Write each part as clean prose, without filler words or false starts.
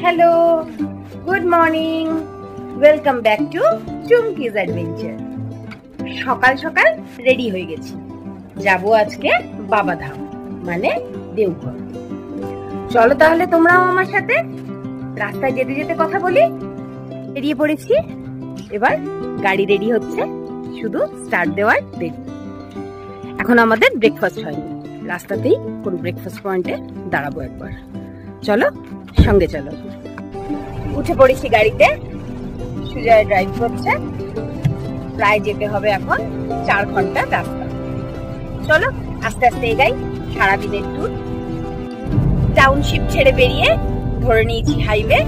Hello, good morning, welcome back to Chumki's adventure. সকাল সকাল ready হয়ে গেছি, যাব আজকে বাবাধাম মানে দেওঘর। চলো তাহলে তোমরাও আমার সাথে, রাস্তায় যেতে যেতে কথা বলি। বেরিয়ে পড়েছি, এবার গাড়ি রেডি হচ্ছে, শুধু স্টার্ট দেওয়ার দেরি। এখন আমাদের ব্রেকফাস্ট হয়নি, রাস্তাতেই কোন ব্রেকফাস্ট পয়েন্টে দাঁড়াবো একবার। চলো সঙ্গে চলো। উঠে পড়েছি গাড়িতে, সুজয় ড্রাইভ করছে। প্রায় যেতে হবে এখন 4 ঘন্টা রাস্তা। চলো আস্তে আস্তে এগাই, সারাদিনের ট্যুর। টাউনশিপ ছেড়ে বেরিয়ে ধরে নিয়েছি হাইওয়ে,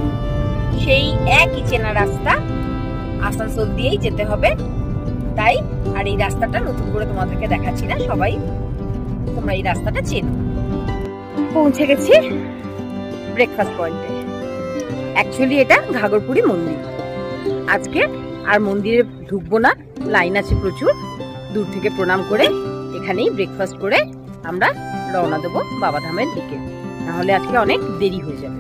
সেই একই চেনা রাস্তা, আসানসোল দিয়েই যেতে হবে। তাই আর এই রাস্তাটা নতুন করে তোমাদেরকে দেখাচ্ছি না, সবাই তোমরা এই রাস্তাটা চেনো। পৌঁছে গেছি ব্রেকফাস্ট পয়েন্টে। অ্যাকচুয়ালি এটা ঘাগরপুরি মন্দির। আজকে আর মন্দিরে ঢুকবো না, লাইন আছে প্রচুর। দূর থেকে প্রণাম করে এখানেই ব্রেকফাস্ট করে আমরা রওনা দেবো বাবাধামের দিকে, নাহলে আজকে অনেক দেরি হয়ে যাবে।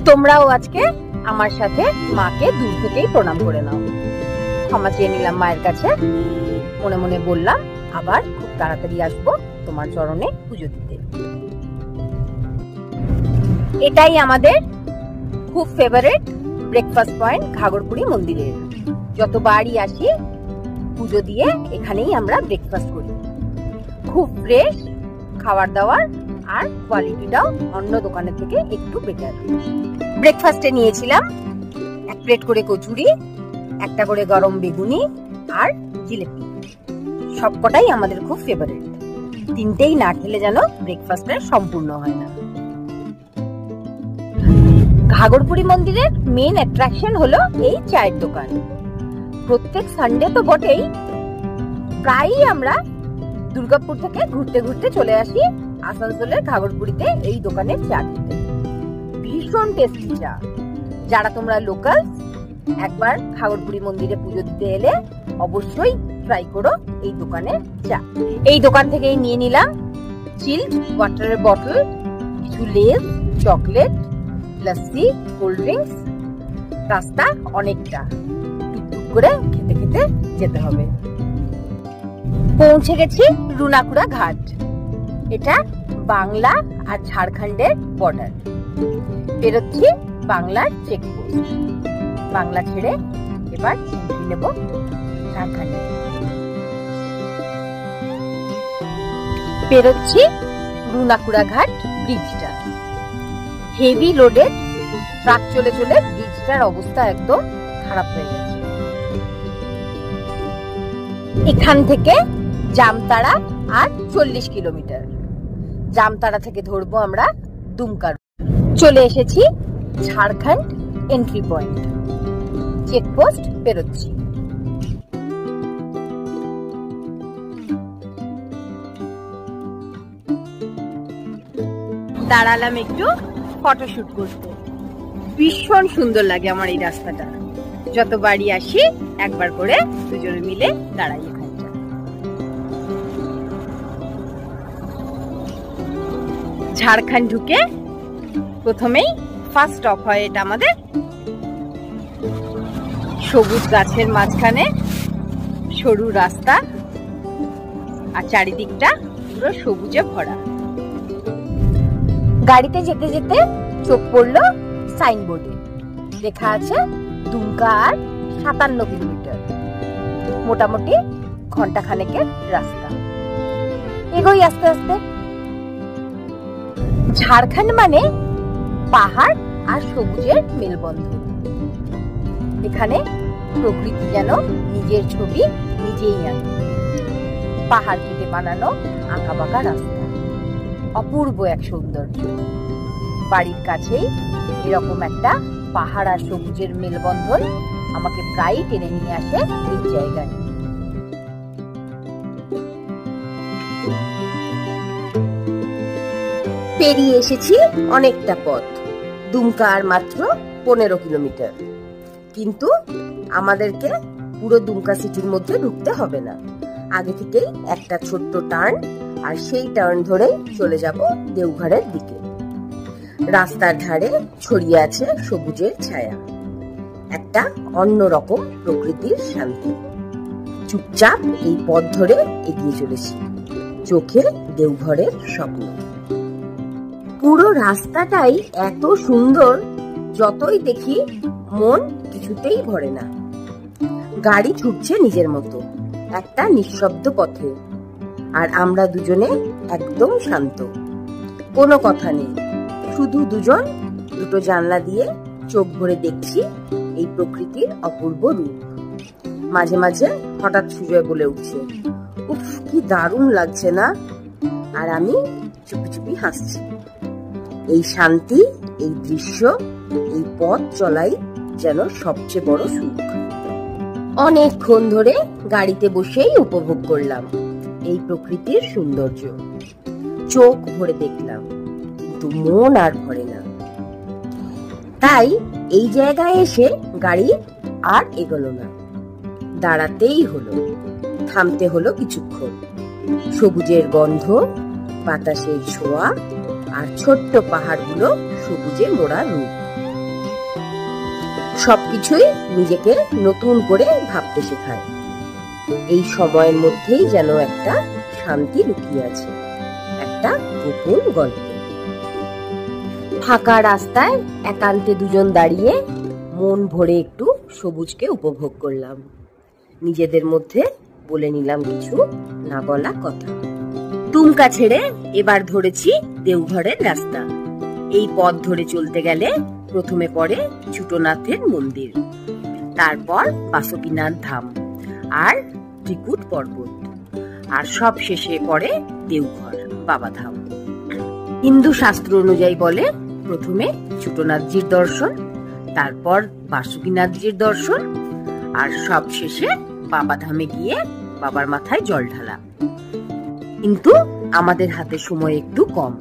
তোমরাও আজকে আমার সাথে মাকে দূর থেকেই প্রণাম করে নাও। ক্ষমা চেয়ে নিলাম মায়ের কাছে, মনে মনে বললাম আবার খুব তাড়াতাড়ি আসবো তোমার চরণে পুজো দিতে। এটাই আমাদের খুব ফেভারিট ব্রেকফাস্ট পয়েন্ট ঘাগরপুরি মন্দিরের। যতবারই আসি পুজো দিয়ে এখানেই আমরা ব্রেকফাস্ট করি। খুব ফ্রেশ খাবার দাবার, আর কোয়ালিটিটাও অন্য দোকানের থেকে একটু বেটার। ব্রেকফাস্টে নিয়েছিলাম 1 প্লেট করে কচুরি, 1টা করে গরম বেগুনি আর জিলেপি। সবকটাই আমাদের খুব ফেভারিট, 3টেই না খেলে যেন ব্রেকফাস্টটা সম্পূর্ণ হয় না। ঘাগরপুরি মন্দিরের মেন অ্যাট্রাকশন হলো এই চায়ের দোকান। প্রত্যেক সানডে তো বটেই, প্রায়ই আমরা দুর্গাপুর থেকে ঘুরতে ঘুরতে চলে আসি আসানসোলের ঘাগরপুরিতে এই দোকানের চা খেতে। ভীষণ টেস্টি চা। যারা তোমরা লোকাল, একবার ঘাগরপুরি মন্দিরে পুজো দিতে এলে অবশ্যই ট্রাই করো এই দোকানের চা। এই দোকান থেকেই নিয়ে নিলাম চিলড ওয়াটারের বটল, কিছু less, chocolate, lassi, cold drinks. রাস্তা অনেকটা, টুকটুক করে খেতে খেতে যেতে হবে। পৌঁছে গেছি রুনাকুড়া ঘাট। এটা বাংলা আর ঝাড়খণ্ডের বর্ডার। বেরোচ্ছি বাংলার চেকপোস্ট। বাংলা ছেড়ে এবার এন্ট্রি নেব ঝাড়খণ্ডে। বেরোচ্ছি রুনাকুড়া ঘাট ব্রিজটা। হেভি লোডেড ট্রাক চলে চলে ব্রিজটার অবস্থা একদম খারাপ হয়ে গেছে। এখান থেকে জামতারা আর 40 কিলোমিটার। জামতারা থেকে ধরবো আমরা দুমকা। চলে এসেছি ঝাড়খণ্ড এন্ট্রি পয়েন্ট, চেকপোস্ট বেরোচ্ছি। দাঁড়ালাম একটু ফটোশুট করতে। ভীষণ সুন্দর লাগে আমার এই রাস্তাটা। যতবারই আসি একবার করে দুজনে মিলে দাঁড়াই এখানটা। ঝাড়খণ্ড ঢুকে প্রথমেই ফার্স্ট স্টপ হয় এটা আমাদের। সবুজ গাছের মাঝখানে সরু রাস্তা, আর চারিদিকটা পুরো সবুজে ভরা। গাড়িতে যেতে যেতে চোখ পড়লো সাইনবোর্ডে, লেখা আছে দুমকা আর 57 কিলোমিটার, মোটামুটি ঘন্টাখানেকের রাস্তা। এগোই আস্তে আস্তে। ঝাড়খণ্ড মানে পাহাড় আর সবুজের মেলবন্ধন। এখানে প্রকৃতি যেন নিজের ছবি নিজেই আঁকে। পাহাড় কেটে বানানো আঁকা বাঁকা রাস্তা, অপূর্ব এক সৌন্দর্য। বাড়ির কাছেই এরকম একটা পাহাড় আর সবুজের মেলবন্ধন আমাকে প্রায় টেনে নিয়ে আসে এই জায়গায়। পেরিয়ে এসেছি অনেকটা পথ, দুমকা আর মাত্র 15 কিলোমিটার। কিন্তু আমাদেরকে পুরো দুমকা সিটির মধ্যে ঢুকতে হবে না, আগে থেকেই একটা ছোট্ট টার্ন, আর সেই টার্ন ধরে চলে যাব দেওঘরের দিকে। রাস্তার ধারে ছড়িয়ে আছে সবুজের ছায়া, একটা অন্যরকম প্রকৃতির শান্তি। চুপচাপ এই পথ ধরে এগিয়ে চলেছি, চোখে দেওঘরের স্বপ্ন। পুরো রাস্তাটাই এত সুন্দর, যতই দেখি মন কিছুতেই ভরে না। গাড়ি ছুটছে নিজের মতো একটা নিঃশব্দ পথে, আর আমরা দুজনে একদম শান্ত। কোনো কথা নেই, শুধু দুজন দুটো জানলা দিয়ে চোখ ভরে দেখছি এই প্রকৃতির অপূর্ব রূপ। মাঝে মাঝে হঠাৎ সুজয় বলে উঠছে, উফ কি দারুণ লাগছে না? আর আমি চুপি চুপি হাসছি। এই শান্তি, এই দৃশ্য, এই পথ চলাই যেন সবচেয়ে বড় সুখ। অনেকক্ষণ ধরে গাড়িতে বসেই উপভোগ করলাম এই প্রকৃতির সৌন্দর্য। চোখ ভরে দেখলাম, কিন্তু মন আর ভরে না। তাই এই জায়গায় এসে গাড়ি আর এগোলো না, দাঁড়াতেই হলো। থামতে হলো কিছুক্ষণ। সবুজের গন্ধ, বাতাসের ছোঁয়া, আর ছোট্ট পাহাড়গুলো সবুজে মোড়া রূপ, সবকিছুই নিজেকে নতুন করে ভাবতে শেখায়। এই সময়ের মধ্যেই যেন একটা শান্তি লুকিয়ে আছে, একটা গোপন গল্প। ফাঁকা রাস্তায় একান্তে দুজন দাঁড়িয়ে মন ভরে একটু সবুজকে উপভোগ করলাম। নিজেদের মধ্যে বলে নিলাম কিছু না বলা কথা। টুমকা ছেড়ে এবার ধরেছি দেওঘরের রাস্তা। এই পথ ধরে চলতে গেলে প্রথমে পড়ে ছোটনাথের মন্দির, তারপর বাসুকীনাথ ধাম আর ত্রিকুট পর্বত, আর সব শেষে পড়ে দেওঘর বাবাধাম। হিন্দু শাস্ত্র অনুযায়ী বলে প্রথমে ছোটনাথজির দর্শন, তারপর বাসুকীনাথজির দর্শন, আর সব শেষে বাবাধামে গিয়ে বাবার মাথায় জল ঢালা। কিন্তু আমাদের হাতে সময় একটু কম,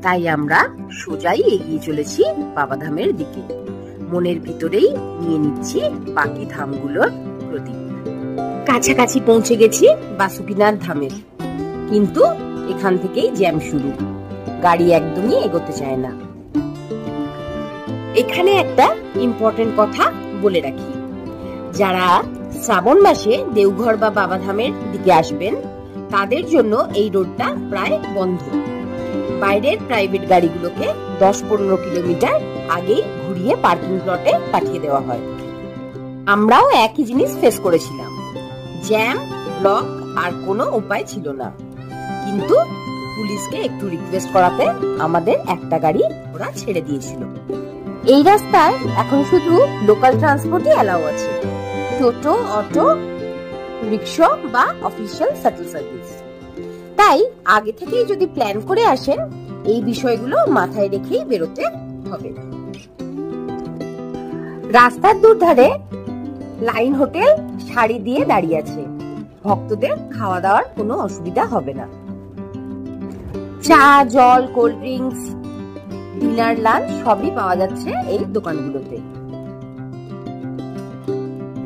তাই আমরা সোজাই এগিয়ে চলেছি বাবাধামের দিকে। মনের ভিতরেই নিয়ে নিচ্ছি বাকি ধামগুলোর প্রদীপ। কাছাকাছি পৌঁছে গেছি বাসুকীনাথ ধামের, কিন্তু এখান থেকেই জ্যাম শুরু। গাড়ি একদমই এগোতে চায় না। এখানে একটা ইম্পর্টেন্ট কথা বলে রাখি, যারা শ্রাবণ মাসে দেওঘর বা বাবাধামের দিকে আসবেন তাদের জন্য এই রোডটা প্রায় বন্ধ। বাইরের প্রাইভেট গাড়িগুলোকে 10-15 কিলোমিটার আগেই ঘুরিয়ে পার্কিং প্লটে পাঠিয়ে দেওয়া হয়। আমরাও একই জিনিস ফেস করেছিলাম, জ্যাম, ব্লক, আর কোনো উপায় ছিল না। কিন্তু পুলিশকে একটু রিকোয়েস্ট করাতে আমাদের একটা গাড়ি ওরা ছেড়ে দিয়েছিল। এই রাস্তায় এখন শুধু লোকাল ট্রান্সপোর্টই অ্যালাউ আছে, টোটো, অটো, রিক্সা বা অফিসিয়াল শাটল সার্ভিস। তাই আগে থেকেই যদি প্ল্যান করে আসেন, এই বিষয়গুলো মাথায় রেখেই বেরোতে হবে। রাস্তার দুধারে লাইন হোটেল সারি দিয়ে দাঁড়িয়ে আছে, ভক্তদের খাওয়া দাওয়ার কোনো অসুবিধা হবে না। চা, জল, কোল্ড ড্রিঙ্কস, ডিনার, লাঞ্চ সবই পাওয়া যাচ্ছে এই দোকানগুলোতে।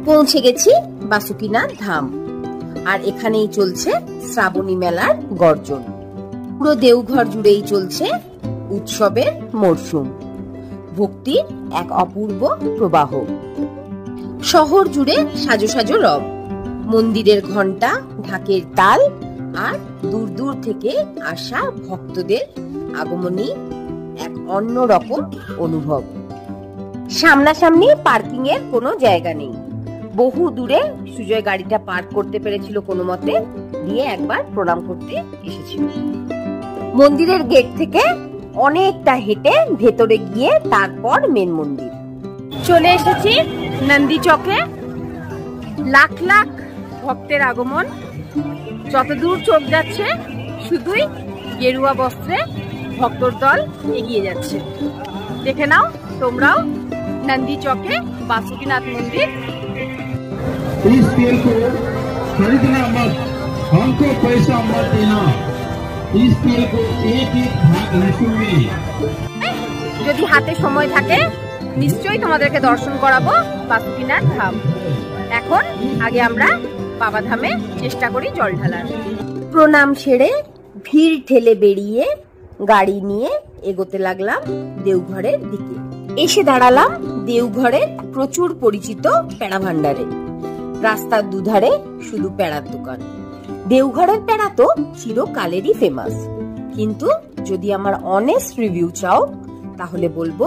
পৌঁছে গেছি বাসুকীনাথ ধাম, আর এখানেই চলছে শ্রাবণী মেলার গর্জন। পুরো দেওঘর জুড়েই চলছে উৎসবের মরশুম, ভক্তির এক অপূর্ব প্রবাহ। শহর জুড়ে সাজো সাজো রব, মন্দিরের ঘন্টা, ঢাকের তাল, আর দূর দূর থেকে আসা ভক্তদের আগমনী এক অন্যরকম অনুভব। সামনাসামনি পার্কিং এর কোনো জায়গা নেই। বহু দূরে সুজয় গাড়িটা পার্ক করতে পেরেছিল কোনো মতে, দিয়ে একবার প্রণাম করতে এসেছিল। মন্দিরের গেট থেকে অনেকটা হেঁটে ভেতরে গিয়ে তারপর মেন মন্দির। চলে এসেছি নন্দী চকে। লাখ লাখ ভক্তের আগমন, যতদূর চোখ যাচ্ছে শুধুই গেরুয়া বস্ত্রে ভক্তর দল এগিয়ে যাচ্ছে। দেখে নাও তোমরাও नंदी चौके बासुकीनाथ मंदिर। इस तेल को खरीदना मत, हमको पैसा मत देना। इस तेल को एक भाग लहसुन में যদি হাতে সময় থাকে নিশ্চয়ই তোমাদেরকে দর্শন করাবো বাসুকীনাথ ধাম। এখন আগে আমরা বাবাধামে চেষ্টা করি জল ঢালার। প্রণাম সেরে ভিড় ঠেলে বেরিয়ে গাড়ি নিয়ে এগোতে লাগলাম দেওঘরের দিকে। এসে দাঁড়ালাম দেওঘরের প্রচুর পরিচিত পেড়া ভান্ডারে। রাস্তার দুধারে শুধু পেড়ার দোকান। দেওঘরের পেড়া তো চিরকালেরই ফেমাস, কিন্তু যদি আমার অনেস্ট রিভিউ চাও তাহলে বলবো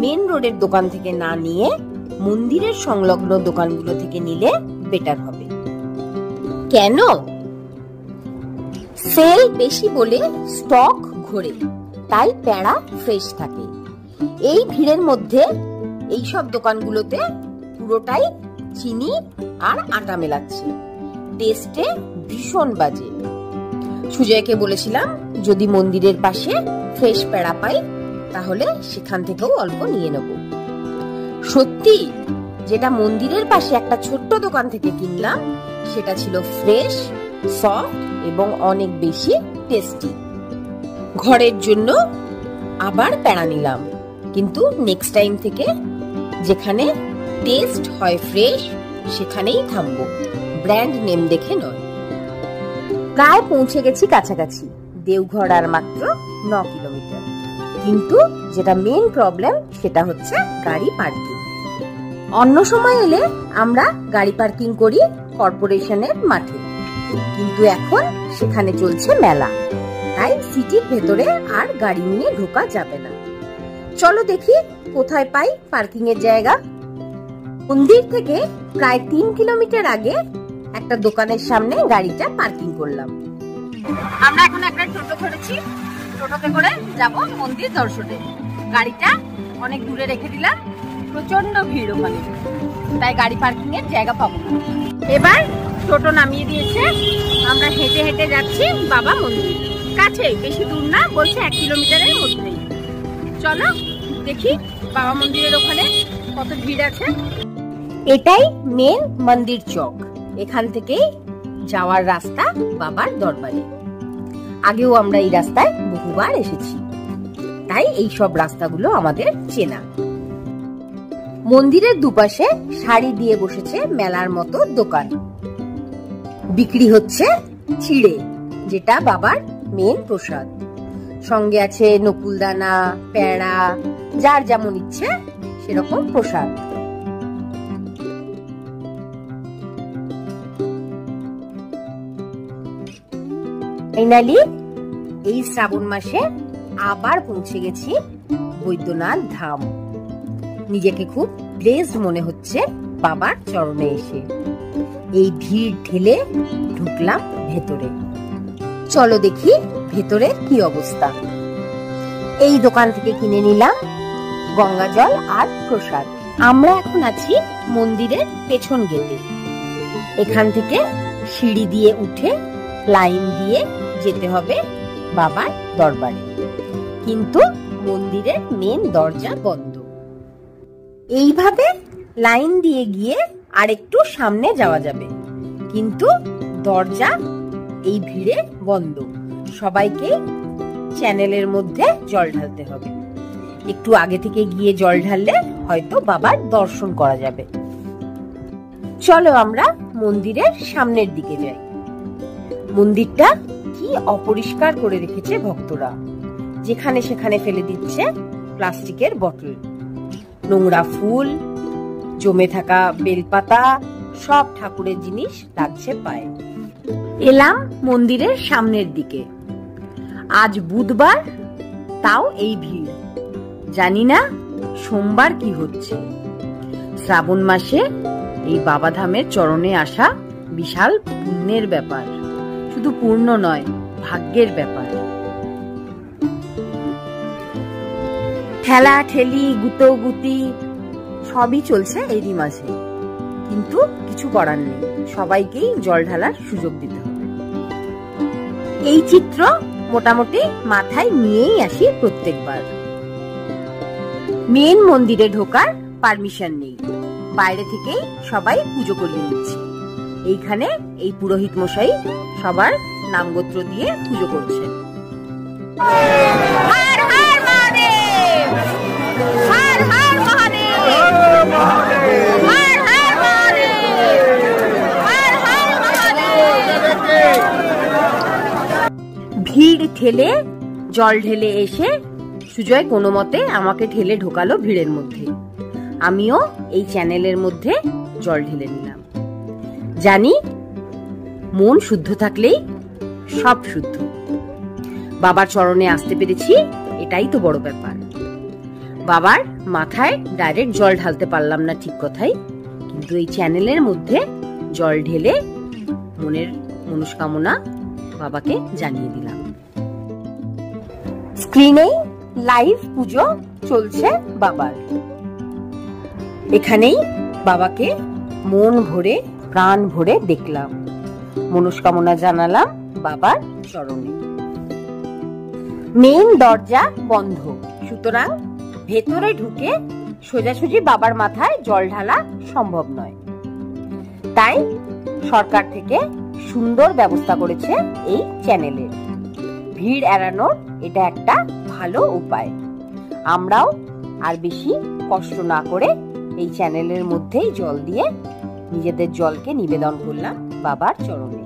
মেন রোডের দোকান থেকে না নিয়ে মন্দিরের সংলগ্ন দোকানগুলো থেকে নিলে বেটার হবে। কেন? সেল বেশি বলে স্টক ঘোরে, তাই পেড়া ফ্রেশ থাকে। এই ভিড়ের মধ্যে এই সব দোকানগুলোতে পুরোটাই চিনি আর আটা মেলাচ্ছে, টেস্টে ভীষণ বাজে। সুজয়কে বলেছিলাম যদি মন্দিরের পাশে ফ্রেশ পেড়া পাই তাহলে সেখান থেকেও অল্প নিয়ে নেব। সত্যি যেটা মন্দিরের পাশে একটা ছোট্ট দোকান থেকে কিনলাম সেটা ছিল ফ্রেশ, সফট এবং অনেক বেশি টেস্টি। ঘরের জন্য আবার পেড়া নিলাম, কিন্তু নেক্সট টাইম থেকে যেখানে টেস্ট হয় ফ্রেশ সেখানেই থামবো, ব্র্যান্ড নেম দেখে নয়। প্রায় পৌঁছে গেছি কাছাকাছি, দেওঘর আর মাত্র 9 কিলোমিটার। কিন্তু যেটা মেন প্রবলেম সেটা হচ্ছে গাড়ি পার্কিং। অন্য সময় এলে আমরা গাড়ি পার্কিং করি কর্পোরেশনের মাঠে, কিন্তু এখন সেখানে চলছে মেলা, তাই সিটির ভেতরে আর গাড়ি নিয়ে ঢোকা যাবে না। চলো দেখি কোথায় পাই পার্কিং এর জায়গা। মন্দির থেকে প্রায় 3 কিলোমিটার আগে একটা দোকানের সামনে গাড়িটা পার্কিং করলাম। আমরা এখন একটা টোটো ধরেছি, টোটোতে করে যাব মন্দির দর্শনে। গাড়িটা অনেক দূরে রেখে দিলাম, প্রচন্ড ভিড় ওখানে, তাই গাড়ি পার্কিং এর জায়গা পাবো না। এবার টোটো নামিয়ে দিয়েছে, আমরা হেঁটে হেঁটে যাচ্ছি বাবা মন্দির। কাছে, বেশি দূর না, বলছে 1 কিলোমিটারের মধ্যেই। চলো দেখি বাবা মন্দিরের ওখানে কত ভিড় আছে। এটাই মেন মন্দির চক, এখান থেকেই যাওয়ার রাস্তা বাবার দরবারে। আগেও আমরা এই রাস্তায় বহুবার এসেছি, তাই এই সব রাস্তাগুলো আমাদের চেনা। মন্দিরের দুপাশে সারি দিয়ে বসেছে মেলার মতো দোকান। বিক্রি হচ্ছে চিড়ে, যেটা বাবার মেন প্রসাদ। সঙ্গে আছে নকুলদানা, পেড়া, যার যেমন ইচ্ছে সেরকম প্রসাদ। ফাইনালি এই শ্রাবণ মাসে আবার পৌঁছে গেছি বৈদ্যনাথ ধাম। নিজেকে খুব ব্লেসড মনে হচ্ছে বাবার চরণে এসে। এই ভিড় ঠেলে ঢুকলাম ভেতরে। চলো দেখি ভেতরে কি অবস্থা। এই দোকান থেকে কিনে নিলাম গঙ্গা জল আর প্রসাদ। আমরা এখন আছি মন্দিরের পেছন গেটে। এখান থেকে সিঁড়ি দিয়ে উঠে লাইন দিয়ে যেতে হবে বাবার দরবারে, কিন্তু মন্দিরের মেন দরজা বন্ধ। এইভাবে লাইন দিয়ে গিয়ে আর একটু সামনে যাওয়া যাবে, কিন্তু দরজা এই ভিড়ে বন্ধ। সবাইকে চ্যানেলের মধ্যে জল ঢালতে হবে। একটু আগে থেকে গিয়ে জল ঢাললে হয়তো বাবার দর্শন করা যাবে। চলো আমরা মন্দিরের সামনের দিকে যাই। মন্দিরটা কি অপরিষ্কার করে রেখেছে ভক্তরা, যেখানে সেখানে ফেলে দিচ্ছে প্লাস্টিকের বোতল, নোংরা ফুল, জমে থাকা বেলপাতা, সব ঠাকুরের জিনিস লাগছে পায়ে। এলাম মন্দিরের সামনের দিকে। আজ বুধবার, তাও এই ভিড়। জানি না সোমবার কি হচ্ছে। শ্রাবণ মাসে এই বাবাধামের চরণে আসা বিশাল পুণ্যের ব্যাপার। শুধু পূর্ণ নয়, ভাগ্যের ব্যাপার। ঠেলা ঠেলি, গুতোগুতি সবই চলছে এই মাসে, কিন্তু কিছু করার নেই, সবাইকেই জল ঢালার সুযোগ দিতে হবে। এই চিত্র মোটামুটি মাথায় নিয়েই আসি প্রত্যেকবার। মেন মন্দিরে ঢোকার পারমিশন নেই, বাইরে থেকেই সবাই পুজো করিয়ে নিচ্ছে। এইখানে এই পুরোহিত মশাই সবার নামগোত্র দিয়ে পুজো করছেন। হর হর মহাদেব, হর হর মহাদেব, হর হর মহাদেব, হর হর ভিড় ঠেলে জল ঢেলে এসে সুজয় কোনো মতে আমাকে ঠেলে ঢোকালো ভিড়ের মধ্যে। আমিও এই চ্যানেলের মধ্যে জল ঢেলে নিলাম। জানি মন শুদ্ধ থাকলেই সব শুদ্ধ। বাবার চরণে আসতে পেরেছি, এটাই তো বড় ব্যাপার। বাবার মাথায় ডাইরেক্ট জল ঢালতে পারলাম না ঠিক কথাই, কিন্তু এই চ্যানেলের মধ্যে জল ঢেলে মনের মনস্কামনা বাবাকে জানিয়ে দিলাম। স্ক্রিনেই লাইভ পুজো চলছে বাবার। এখানেই বাবাকে মন ভরে প্রাণ ভরে দেখলাম, মনস্কামনা জানালাম বাবার চরণে। মেইন দরজা বন্ধ, সুতরাং ভেতরে ঢুকে সোজাসুজি বাবার মাথায় জল ঢালা সম্ভব নয়। তাই সরকার থেকে সুন্দর ব্যবস্থা করেছে এই চ্যানেলের। ভিড় এড়ানোর এটা একটা ভালো উপায়। আমরাও আর বেশি কষ্ট না করে এই চ্যানেলের মধ্যেই জল দিয়ে নিজেদের জলকে নিবেদন করলাম বাবার চরণে।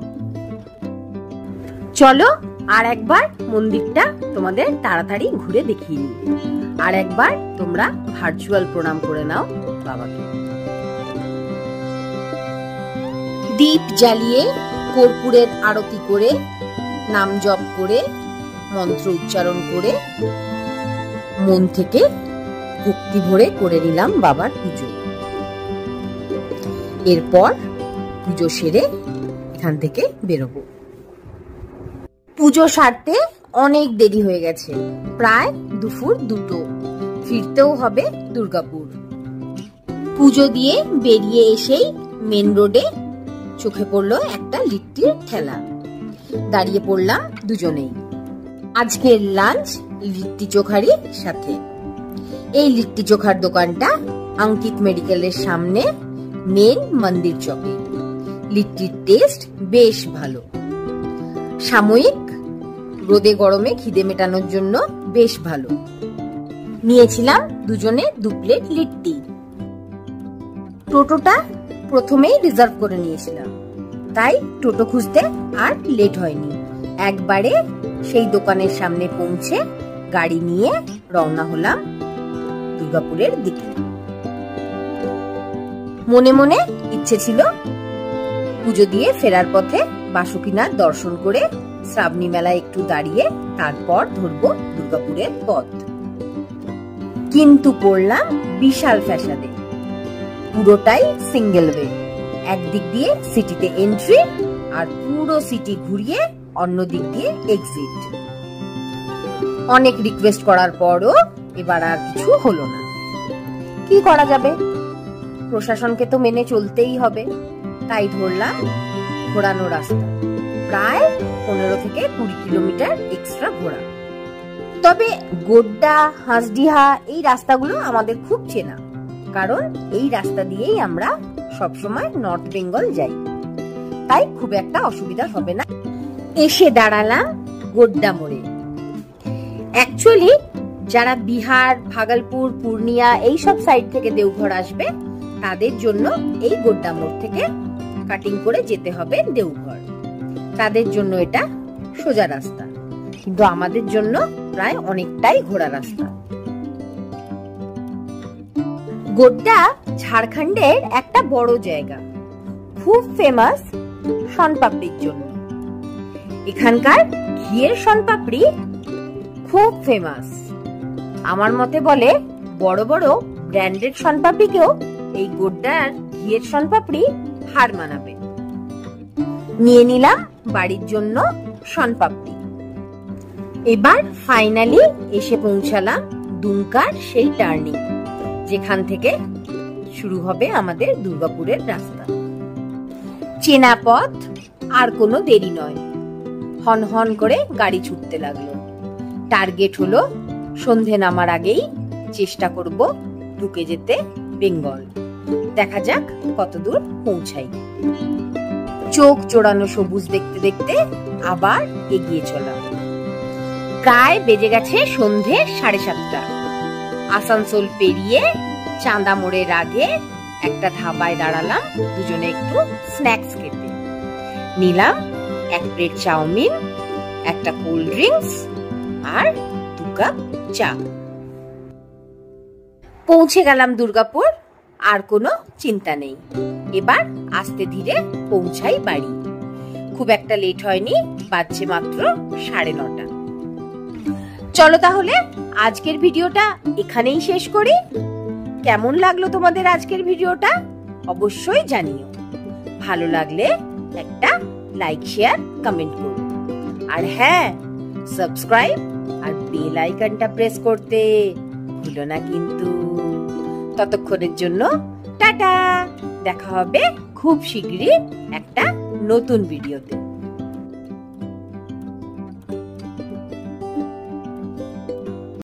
চলো আর একবার মন্দিরটা তোমাদের তাড়াতাড়ি ঘুরে দেখিয়ে নিই। আর একবার তোমরা ভার্চুয়াল প্রণাম করে নাও বাবাকে। দীপ জ্বালিয়ে কর্পূরের আরতি করে নাম জপ করে মন্ত্র উচ্চারণ করে মন থেকে ভক্তি ভরে করে নিলাম বাবার পুজো। এরপর পুজো সেরে এখান থেকে বেরোবো। পুজো সারতে অনেক দেরি হয়ে গেছে, প্রায় দুপুর 2টো। ফিরতেও হবে দুর্গাপুর। পুজো দিয়ে বেরিয়ে এসেই মেন রোডে চোখে পড়লো একটা লিট্টির ঠেলা। দাঁড়িয়ে পড়লাম দুজনেই। আজকের লাঞ্চ লিট্টি চোখারই সাথে। এই লিট্টি চোখার দোকানটা অঙ্কিত মেডিকেলের সামনে মেন মন্দির চকে। লিট্টির টেস্ট বেশ ভালো। সাময়িক রোদে গরমে খিদে মেটানোর জন্য বেশ ভালো। নিয়েছিলাম দুজনে 2 প্লেট লিট্টি। টোটোটা প্রথমেই রিজার্ভ করে নিয়েছিলাম, তাই টোটো খুঁজতে আর লেট হয়নি। একবারে সেই দোকানের সামনে পৌঁছে গাড়ি নিয়ে রওনা হলাম দুর্গাপুরের দিকে। মনে মনে ইচ্ছে ছিল পুজো দিয়ে ফেরার পথে বাসুকিনাথ দর্শন করে শ্রাবণী মেলায় একটু দাঁড়িয়ে তারপর ধরবো দুর্গাপুরের পথ। কিন্তু পড়লাম বিশাল ফ্যাসাদে। পুরোটাই সিঙ্গেল ওয়ে। একদিক দিয়ে সিটিতে এন্ট্রি আর পুরো সিটি ঘুরিয়ে অন্য দিক দিয়ে এক্সিট। অনেক রিকোয়েস্ট করার পরও এবার আর কিছু হলো না। কি করা যাবে, প্রশাসনকে তো মেনে চলতেই হবে। তাই ধরলাম ঘোরানো রাস্তা, প্রায় 15 থেকে 20 কিলোমিটার এক্সট্রা ঘোরা। তবে গোড্ডা, হাঁসডিহা এই রাস্তাগুলো আমাদের খুব চেনা, কারণ এই রাস্তা দিয়েই আমরা সবসময় নর্থ বেঙ্গল যাই। তাই খুব একটা অসুবিধা হবে না। এসে দাঁড়ালাম গোড্ডা মোড়ে। অ্যাকচুয়ালি যারা বিহার, ভাগলপুর, পূর্ণিয়া এইসব সাইড থেকে দেওঘর আসবে তাদের জন্য এই গোড্ডা মোড় থেকে কাটিং করে যেতে হবে দেওঘর। তাদের জন্য এটা সোজা রাস্তা, কিন্তু আমাদের জন্য প্রায় অনেকটাই ঘোরা রাস্তা। গোড্ডা ঝাড়খণ্ডের একটা বড় জায়গা, খুব ফেমাস শনপাপড়ির জন্য। এখানকার ঘিয়ের শনপাপড়ি খুব ফেমাস। আমার মতে বলে বড় বড় ব্র্যান্ডেড শনপাপড়িকেও এই গোড্ডার ঘিয়ের শনপাপড়ি হার মানাবে। নিয়ে নিলাম বাড়ির জন্য শনপাপড়ি। এবার ফাইনালি এসে পৌঁছালাম দুমকার সেই টার্নিং, যেখান থেকে শুরু হবে আমাদের দুর্গাপুরের রাস্তা। চেনা পথ, আর কোনো দেরি নয়। হন হন করে গাড়ি ছুটতে লাগলো। টার্গেট হলো সন্ধে নামার আগেই চেষ্টা করব ঢুকে যেতে বেঙ্গল। দেখা যাক কতদূর পৌঁছাই। চোখ জোড়ানো সবুজ দেখতে দেখতে আবার এগিয়ে চলা। প্রায় বেজে গেছে সন্ধে 7:30। আসানসোল পেরিয়ে চাঁদা মোড়ের আগে একটা ধাবায় দাঁড়ালাম দুজনে একটু স্ন্যাক্স খেতে। নিলাম 1 প্লেট চাউমিন, একটা কোল্ড ড্রিঙ্কস আর 2 কাপ চা। পৌঁছে গেলাম দুর্গাপুর, আর কোনো চিন্তা নেই। এবার আস্তে ধীরে পৌঁছাই বাড়ি। খুব একটা লেট হয়নি, বাজছে মাত্র 9:30। চলো তাহলে আজকের ভিডিওটা এখানেই শেষ করি। কেমন লাগলো তোমাদের আজকের ভিডিওটা অবশ্যই জানিও। ভালো লাগলে একটা লাইক, শেয়ার, কমেন্ট করো। আর হ্যাঁ, সাবস্ক্রাইব আর বেল আইকনটা প্রেস করতে ভুলো না কিন্তু। ততক্ষণের জন্য টাটা। দেখা হবে খুব শীঘ্রই একটা নতুন ভিডিওতে।